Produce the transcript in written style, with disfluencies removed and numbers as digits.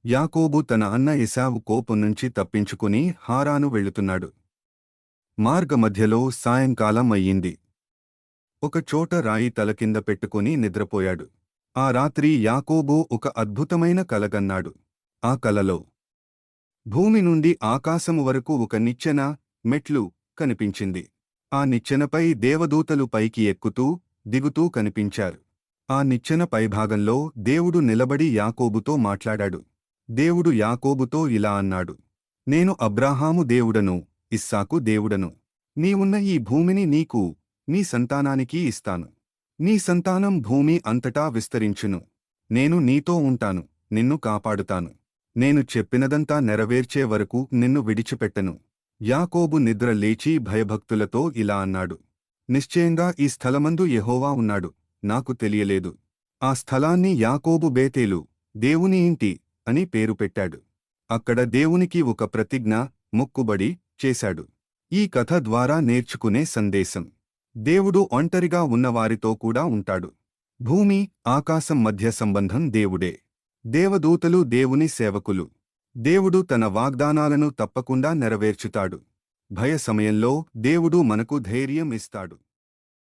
యాకోబు తన అన్న ఎశావు కోపం నుంచి తప్పించుకుని హారాను వెళుతున్నాడు. మార్గమధ్యలో సాయంకాలం అయ్యింది. ఒకచోట రాయి తలకింద పెట్టుకుని నిద్రపోయాడు. ఆ రాత్రి యాకోబు ఒక అద్భుతమైన కలగన్నాడు. ఆ కలలో భూమి నుండి ఆకాశము వరకు ఒక నిచ్చెన, మెట్లు కనిపించింది. ఆ నిచ్చెనపై దేవదూతలు పైకి ఎక్కుతూ, దిగుతూ కనిపించారు. ఆ నిచ్చెన పైభాగంలో దేవుడు నిలబడి యాకోబుతో మాట్లాడాడు. దేవుడు యాకోబుతో ఇలా అన్నాడు: నేను అబ్రాహాము దేవుడను, ఇస్సాకు దేవుడను. నీవున్న ఈ భూమిని నీకు, నీ సంతానానికి ఇస్తాను. నీ సంతానం భూమి అంతటా విస్తరించును. నేను నీతో ఉంటాను, నిన్ను కాపాడుతాను. నేను చెప్పినదంతా నెరవేర్చే వరకు నిన్ను విడిచిపెట్టను. యాకోబు నిద్ర లేచి భయభక్తులతో ఇలా అన్నాడు: నిశ్చయంగా ఈ స్థలమందు యెహోవా ఉన్నాడు, నాకు తెలియలేదు. ఆ స్థలాన్ని యాకోబు బేతేలు, దేవుని ఇంటి అని పేరు పెట్టాడు. అక్కడ దేవునికి ఒక ప్రతిజ్ఞ, మొక్కుబడి చేశాడు. ఈ కథ ద్వారా నేర్చుకునే సందేశం: దేవుడు ఒంటరిగా ఉన్నవారితో కూడా ఉంటాడు. భూమి, ఆకాశం మధ్య సంబంధం దేవుడే. దేవదూతలు దేవుని సేవకులు. దేవుడు తన వాగ్దానాలను తప్పకుండా నెరవేర్చుతాడు. భయ సమయంలో దేవుడు మనకు ధైర్యం ఇస్తాడు.